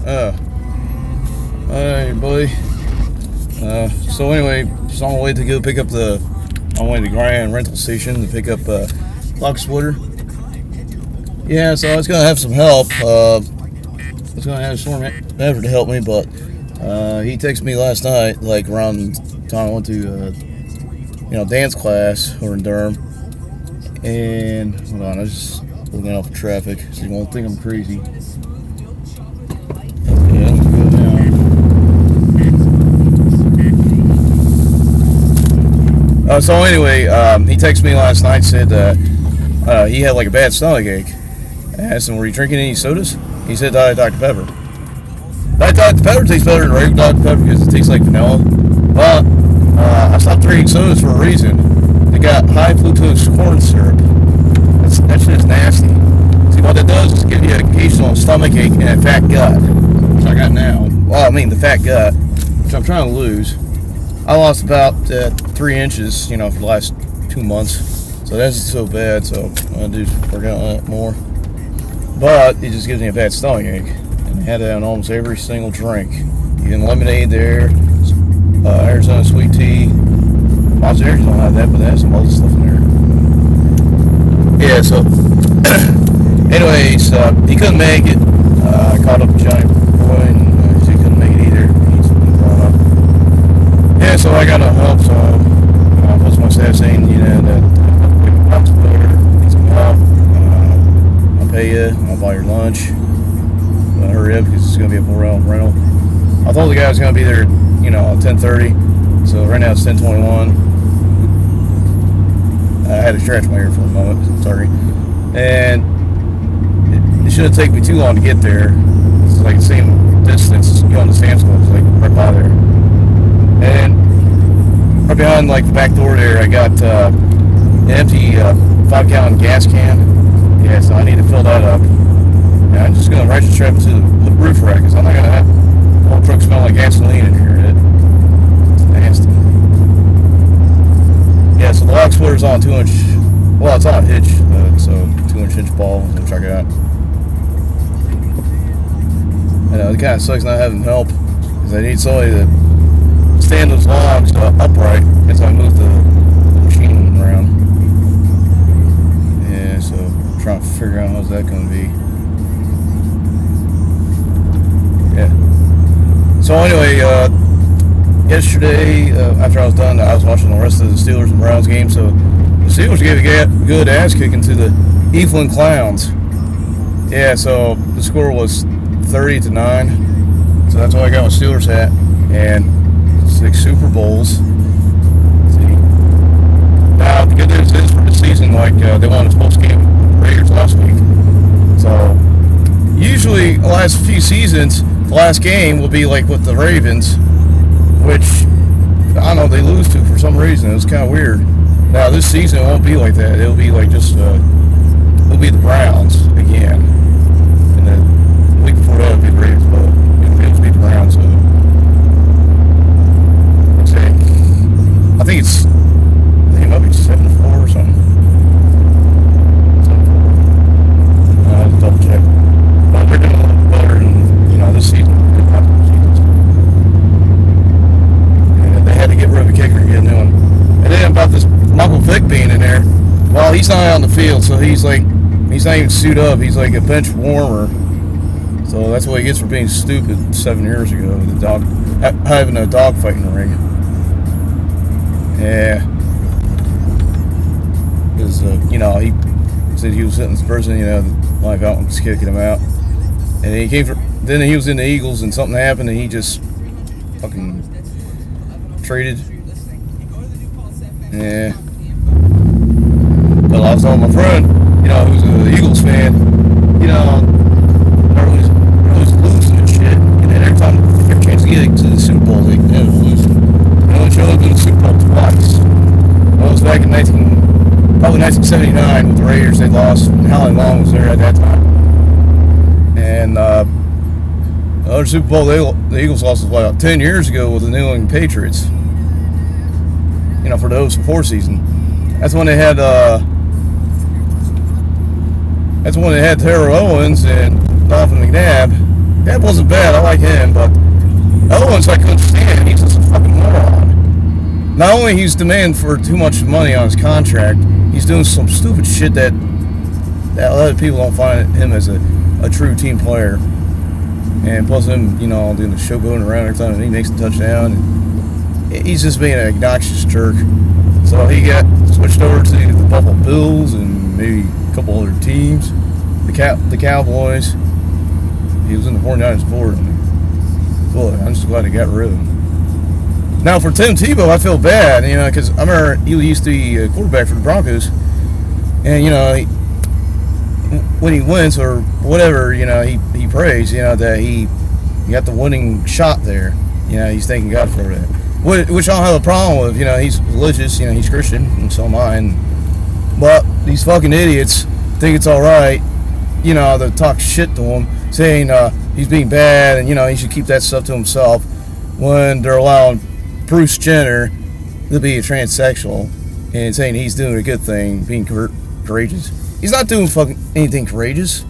Hey, buddy. So anyway, just on the way to go pick up on the way to Grand rental station to pick up Lock Splitter. Yeah, so I was gonna have some help. I was gonna have Storm Ever to help me, but he texted me last night, like around the time I went to dance class over in Durham. And hold on, I was just looking out for traffic, so you won't think I'm crazy. Yeah, let's go down. So anyway, he texted me last night, said he had like a bad stomach ache. I asked him, were you drinking any sodas? He said Diet Dr. Pepper. Diet Dr. Pepper tastes better than regular Dr. Pepper because it tastes like vanilla. But I stopped drinking sodas for a reason. They got high fructose corn syrup. That shit is nasty. See, what that does is give you an occasional stomach ache and a fat gut, which I got now. Well, I mean the fat gut, which I'm trying to lose. I lost about 3 inches, for the last 2 months. So that's just so bad. So I'm gonna do work out on that more. But it just gives me a bad stomach ache, and I had that on almost every single drink. Even lemonade there, Arizona sweet tea. Monster Energy don't have that, but they have some other stuff in there. Yeah, so anyways, he couldn't make it. I called up Johnny Boy, and he couldn't make it either. He's been brought up. Yeah, so I got no help, so I was my staff saying, that Lock Splitter needs some help. I'll pay you, I'll buy your lunch. Hurry up, because it's going to be a 4-hour rental. I told the guy I was going to be there, at 10:30. So right now it's 10:21. I had to scratch my ear for a moment, sorry. And it shouldn't take me too long to get there. It's like the same distance going to Sam's Club, it's like right by there. And right behind like the back door there, I got an empty 5-gallon gas can. Yeah, so I need to fill that up. And I'm just gonna ratchet strap to the roof rack because I'm not gonna have the whole truck smell like gasoline in here. It's nasty. Yeah, so the Lock Splitter's on 2-inch. Well, it's on a hitch, so 2-inch hitch ball. We'll check it out. It kind of sucks not having help because I need somebody to stand those logs upright as I move the machine around. Yeah, so I'm trying to figure out how's that going to be. Yeah. So anyway, yesterday after I was done, I was watching the rest of the Steelers and Browns game. So the Steelers gave a good ass kicking to the Evelyn Clowns. Yeah, so the score was 30-9. So that's why I got my Steelers hat and 6 Super Bowls. See. Now the good news is for the season, like they won the post game Raiders last week. So usually the last few seasons, the last game will be like with the Ravens, which I don't know they lose to for some reason. It's kind of weird. Now this season it won't be like that. It'll be like just it'll be the Browns again, and then the week before that it'll be the Ravens, but it'll be the Browns. So I think it might be 7-4 or something. I'll double check. But they're doing a lot better than this season. And they had to get rid of a kicker and get a new one. And then about this Michael Vick being in there, well, he's not out on the field, so he's not even suited up. He's like a bench warmer. So that's what he gets for being stupid 7 years ago. Having a dog fight in the ring. Yeah. Because, he said he was hitting this person, the life out was kicking him out. And then he was in the Eagles and something happened and he just fucking traded. Yeah. But I was telling my friend, who's an Eagles fan, everybody's losing and shit. And then every chance to get to the Super Bowl, they never lose. They only showed up in the Super Bowl twice. That was back in 1979 with the Raiders. They lost. And Howlin' Long was there at that time. And the other Super Bowl the Eagles lost was about 10 years ago with the New England Patriots. For the 04 season. That's when they had Terrell Owens and Donovan McNabb. That wasn't bad. I like him, but the other ones I couldn't stand. He's just a fucking moron. Not only he's demanding for too much money on his contract, he's doing some stupid shit that a lot of people don't find him as a true team player. And plus him, you know, doing the show going around every time he makes a touchdown. And he's just being an obnoxious jerk. So he got switched over to the Buffalo Bills and maybe a couple other teams. The Cowboys. He was in the 49ers before. Boy, I'm just glad he got rid of him. Now for Tim Tebow, I feel bad, you know, because I remember he used to be a quarterback for the Broncos. And, you know, when he wins or whatever, you know, he prays, you know, that he got the winning shot there. You know, he's thanking God for that. Which I don't have a problem with. You know, he's religious, you know, he's Christian, and so am I. But these fucking idiots think it's alright, you know, to talk shit to him, saying he's being bad and, you know, he should keep that stuff to himself when they're allowing Bruce Jenner to be a transsexual and saying he's doing a good thing, being courageous. He's not doing fucking anything courageous.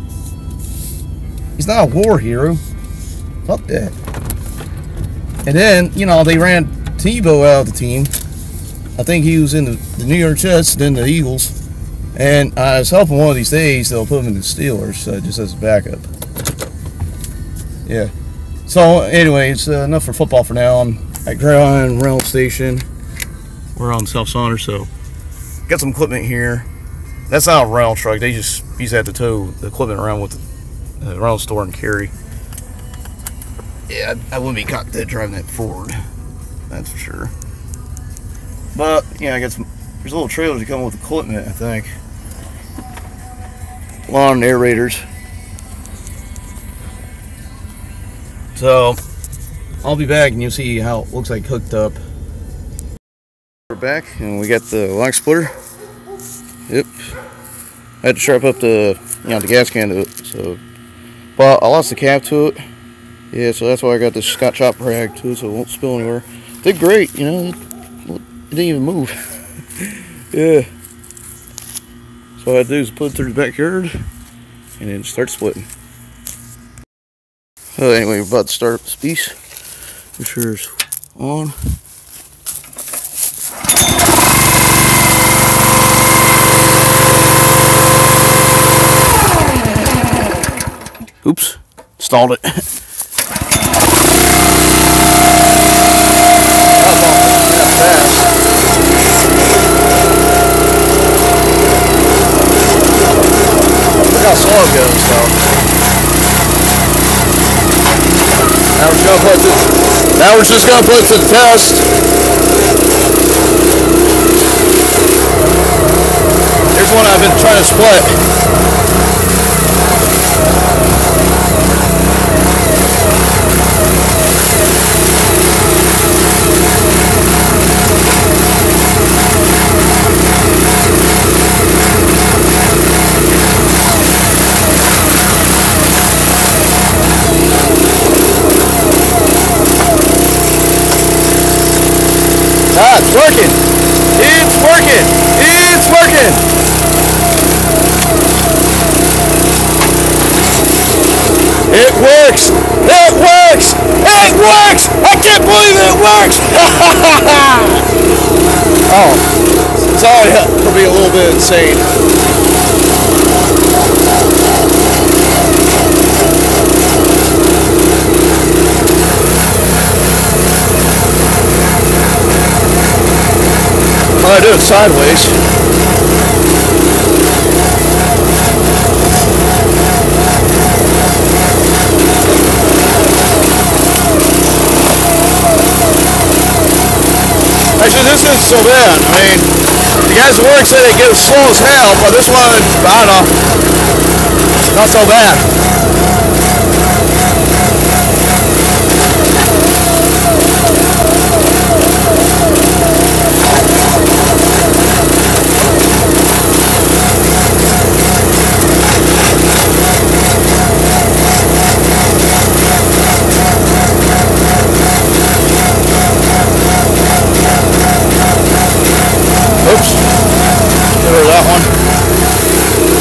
He's not a war hero. Fuck that. And then, you know, they ran Tebow out of the team. I think he was in the New York Jets, then the Eagles. And I was hoping one of these days they'll put him in the Steelers, just as a backup. Yeah. So, anyway, it's enough for football for now. I'm at Grand Rental Station. We're on South Saunders, so got some equipment here. That's not a rental truck. They just used to have to tow the equipment around with the rental store and carry. Yeah, I wouldn't be caught dead driving that Ford. That's for sure. But, yeah, I got some. There's a little trailers that come with equipment, I think. Lawn aerators. So, I'll be back and you'll see how it looks like hooked up. We're back and we got the lock splitter. Yep. I had to strap up the gas can to it. So, but I lost the cap to it. Yeah, so that's why I got this Scotch Chop rag to it, so it won't spill anywhere. Did great, you know. It didn't even move. Yeah. So all I had to do is put it through the backyard and then start splitting. So anyway, we're about to start up this piece. Make sure it's on. Oops, stalled it. Look how slow it goes, so. Now we're just gonna put it to the test. Here's one I've been trying to split. It's working! It's working! It's working! It works! It works! It works! I can't believe it works! Oh, sorry for being a little bit insane. I do it sideways. Actually, this isn't so bad. I mean, the guys at work said it gets slow as hell, but this one, I don't know, not so bad.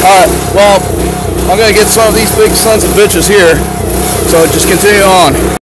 Alright, well, I'm going to get some of these big sons of bitches here. So just continue on.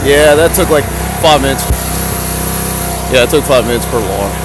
Yeah, that took like 5 minutes. Yeah, it took 5 minutes per log.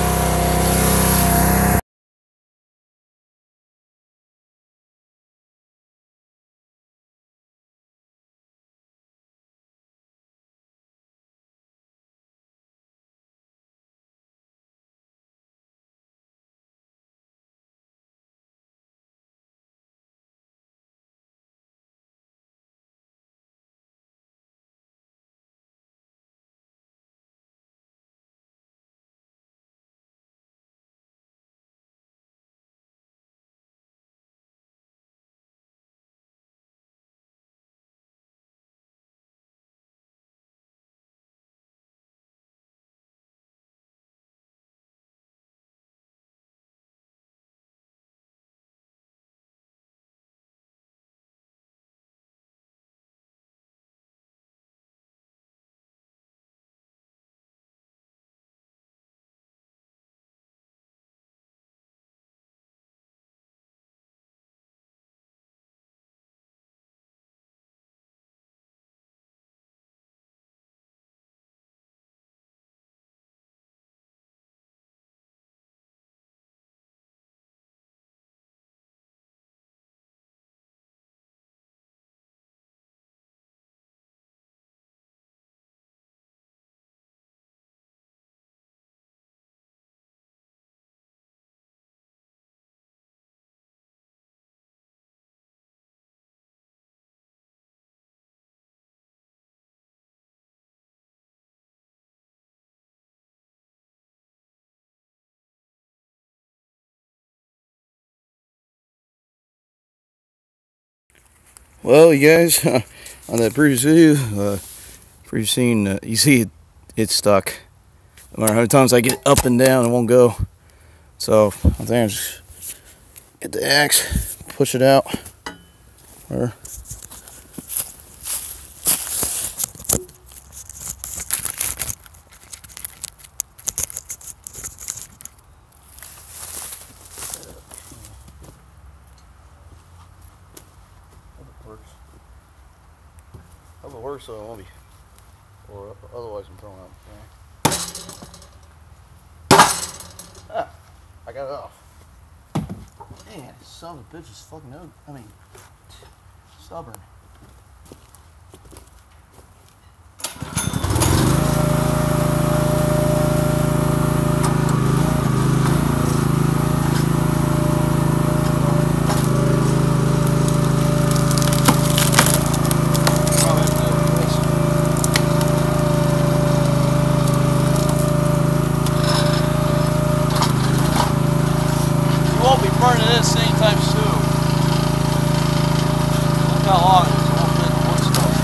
Well, you guys, on that previous video, previous scene, you see it's stuck. No matter how many times I get up and down, it won't go. So I think I just get the axe, push it out. Or hope it works, so it won't be, or otherwise I'm throwing out. Ah, I got it off. Man, son of a bitch is fucking stubborn. Burning this anytime soon. Look how long it is. It won't fit in the wood stove.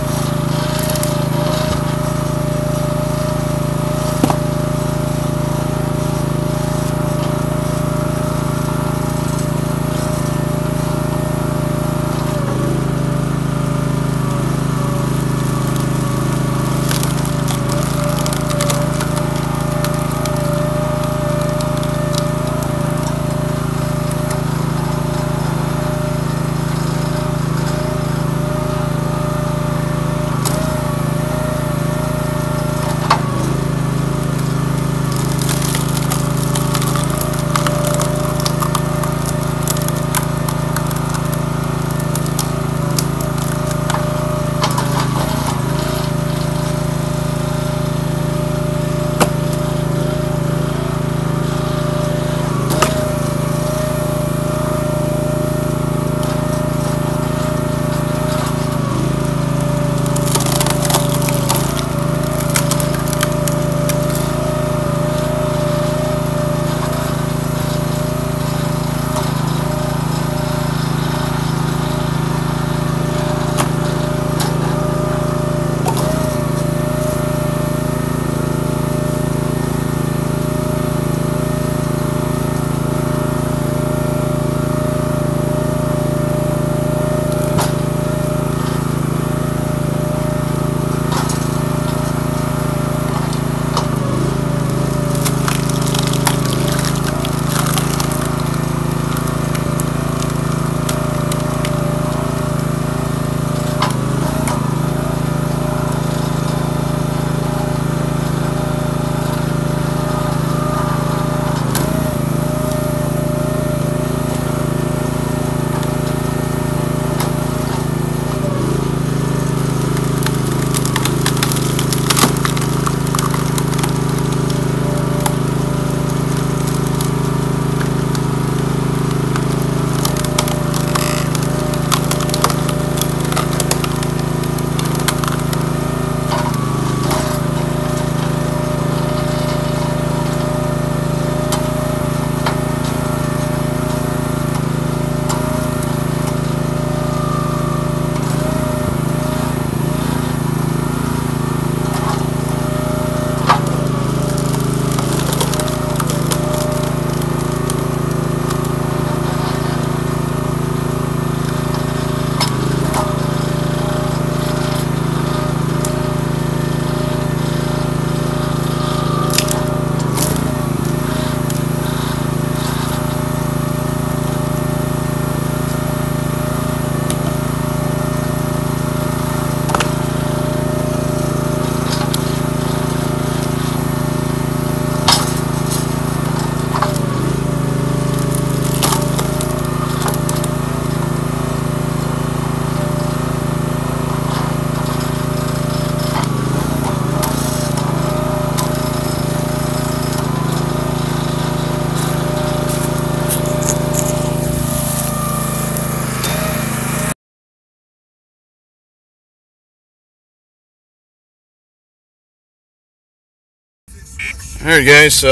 Alright guys,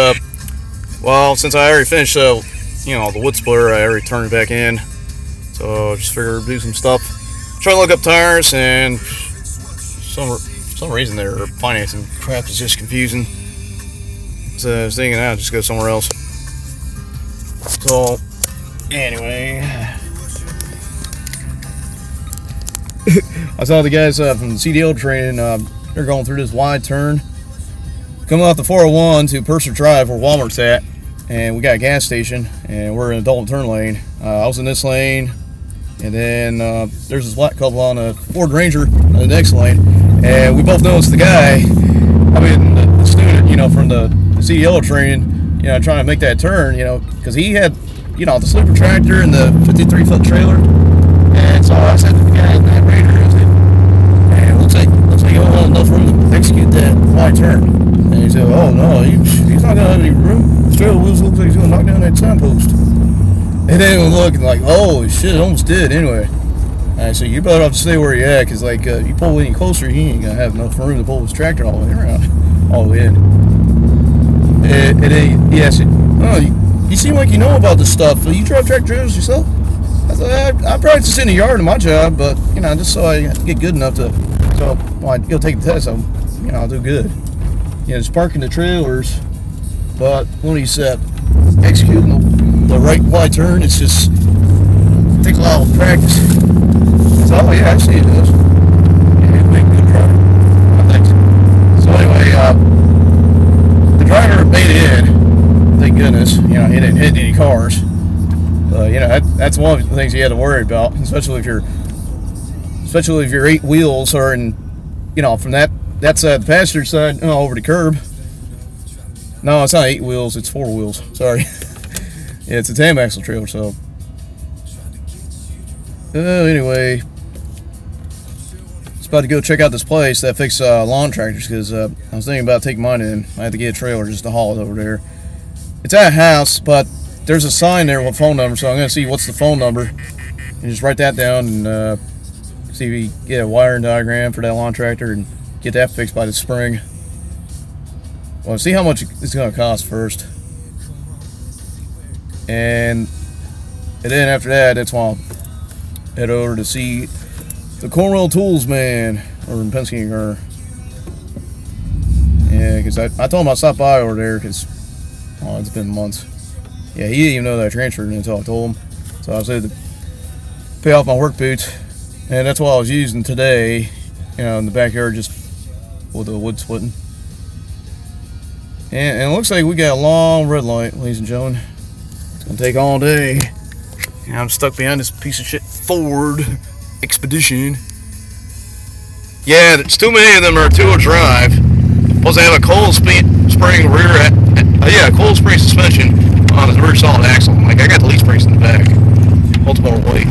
well, since I already finished, you know, the wood splitter, I already turned it back in. So just figured to do some stuff. Try to look up tires, and for some reason their financing crap is just confusing. So I was thinking I'll just go somewhere else. So anyway, I saw the guys from the CDL training. They're going through this wide turn, coming off the 401 to Purser Drive, where Walmart's at, and we got a gas station, and we're in a double turn lane. I was in this lane, and then there's this black couple on a Ford Ranger in the next lane, and we both noticed the guy, I mean the student, you know, from the CDL training, you know, trying to make that turn, you know, because he had, you know, the sleeper tractor and the 53-foot trailer, and so I said to the guy in that Ranger, I said, man, looks like you don't have enough room to execute that wide turn. And he said, oh no, he's not gonna have any room. His trailer wheels looks like he's gonna knock down that signpost. And then we look like, oh shit, it almost did anyway. I said, you better have to stay where you're at, because like you pull any closer, he ain't gonna have enough room to pull his tractor all the way around, all the way in. And then he asked, oh, you seem like you know about this stuff. You drive tractor trailers yourself? I said, I practice in the yard in my job, but you know, just so I get good enough to, so when I go take the test, I'll do good. You know, just parking the trailers, but when he's executing the right wide turn, it's just takes a lot of practice. So, oh yeah, I see it does. Yeah, make good driver. Thanks. So anyway, the driver made it in. Thank goodness. You know, he didn't hit any cars. You know, that's one of the things you had to worry about, especially if your 8 wheels are in, you know, from that side, the passenger side, over the curb. No, it's not 8 wheels, it's 4 wheels. Sorry. Yeah, it's a tandem axle trailer, so. Anyway, it's about to go check out this place that fixes lawn tractors, because I was thinking about taking mine in. I had to get a trailer just to haul it over there. It's at a house, but there's a sign there with a phone number, so I'm going to see what's the phone number and just write that down and see if we get a wiring diagram for that lawn tractor and get that fixed by the spring. Well, see how much it's going to cost first. And then after that, that's when I'll head over to see the Cornwell Tools man over in Pennsylvania. Yeah, because I told him I'd stop by over there because, oh, it's been months. Yeah, he didn't even know that I transferred until I told him. So I was able to pay off my work boots, and that's what I was using today, you know, in the backyard, just with the wood splitting. And it looks like we got a long red light, ladies and gentlemen. It's gonna take all day. And I'm stuck behind this piece of shit Ford Expedition. Yeah, there's too many of them are two-wheel drive. Plus, they have a coil spring rear, yeah, coil spring suspension on a rear solid axle. Like, I got the leaf springs in the back. Holds more weight.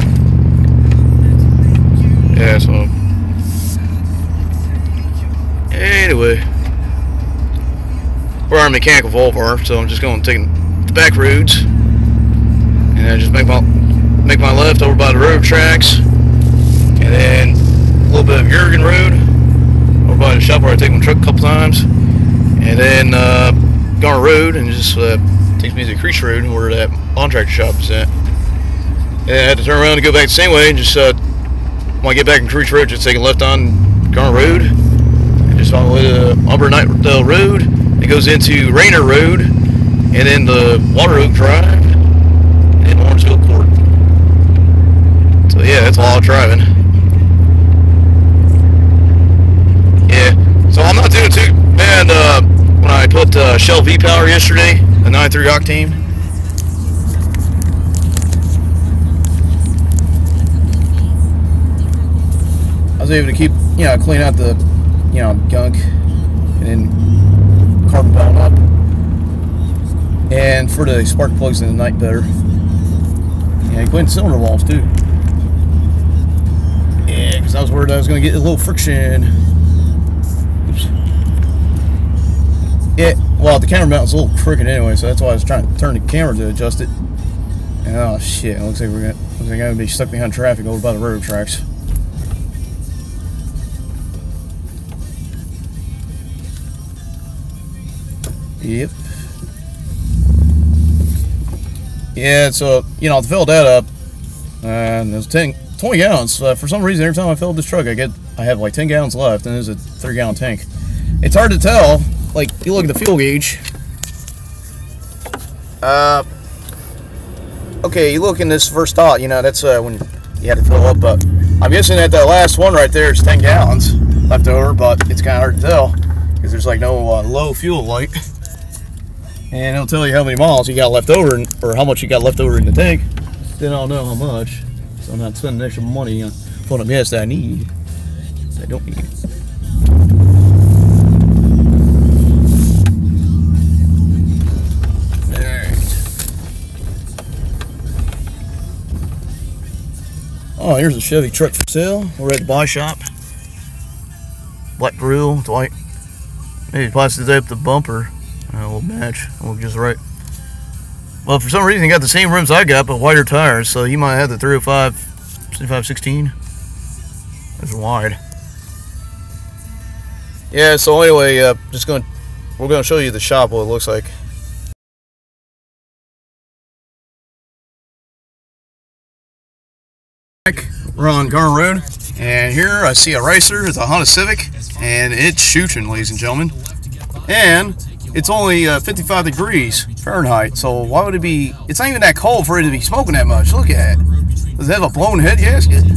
Yeah, so. Anyway. We're on Mechanical Volvar, so I'm just going to take the back roads. And I just make my left over by the road tracks. And then a little bit of Jurgen Road over by the shop where I take my truck a couple times. And then Garner Road, and just takes me to the Creech Road where that lawn tractor shop is at. And I had to turn around and go back the same way, and just when I get back in Creech Road, just take a left on Garner Road, and just on the way to Auburn Nightdale Road. It goes into Rayner Road, and then the Water Oak Drive, and then Lawrenceville Court. So yeah, that's a lot of driving. Yeah, so I'm not doing too bad when I put Shell V-Power yesterday, the 93 octane. I was able to keep, you know, clean out the, you know, gunk, and then carbon bond up, and for the spark plugs in the night better. Yeah, clean cylinder walls too. Yeah, because I was worried I was going to get a little friction. Oops. Yeah, well, the camera mount was a little crooked anyway, so that's why I was trying to turn the camera to adjust it. And oh shit, it looks like I'm gonna be stuck behind traffic over by the railroad tracks. Yep. Yeah, so, you know, I filled that up, and there's 20 gallons. For some reason, every time I fill this truck, I have like 10 gallons left, and it's a 3-gallon tank. It's hard to tell. Like, you look at the fuel gauge. Okay, you look in this first dot, you know, that's when you had to fill up, but I'm guessing that the last one right there is 10 gallons left over, but it's kind of hard to tell because there's like no low fuel light. And it'll tell you how many miles you got left over, or how much you got left over in the tank. Then I'll know how much, so I'm not spending extra money on filling up gas that I need, that I don't need. Oh, here's a Chevy truck for sale. We're at the buy shop. Black grill, Dwight. Maybe busted up the bumper. A little match. Look just right. Well, for some reason, he got the same rims I got, but wider tires. So he might have the 305 7516. That's wide. Yeah. So anyway, we're gonna show you the shop, what it looks like. We're on Garner Road, and here I see a racer. It's a Honda Civic, and it's shooting, ladies and gentlemen. And it's only 55 degrees Fahrenheit, so why would it be? It's not even that cold for it to be smoking that much. Look at it. Does it have a blown head gasket? It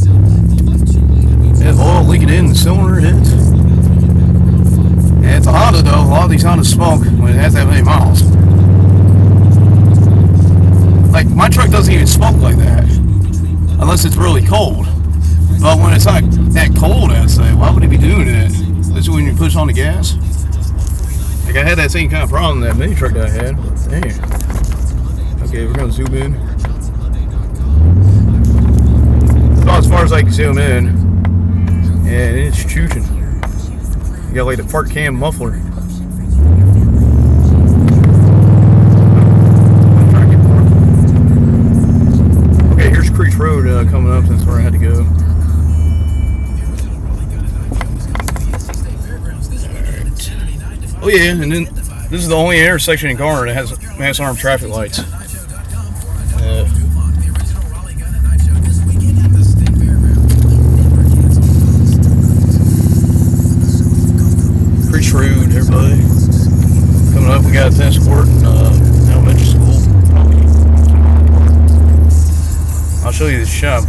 has oil leaking in the cylinder heads. And it's a Honda, though. A lot of these Hondas smoke when it has that many miles. Like, my truck doesn't even smoke like that, unless it's really cold. But when it's not that cold, I'd say, why would he be doing it? This is when you push on the gas. Like, I had that same kind of problem in that mini truck that I had. Dang. Okay, we're gonna zoom in. About as far as I can zoom in, and it's shooting. You got like the fart cam muffler. Okay, here's Creech Road coming up. That's where I had to go. Oh yeah, and then this is the only intersection in Garner that has mass armed traffic lights. Creech Road, everybody. Coming up, we got a tennis court and elementary school. I'll show you the shop.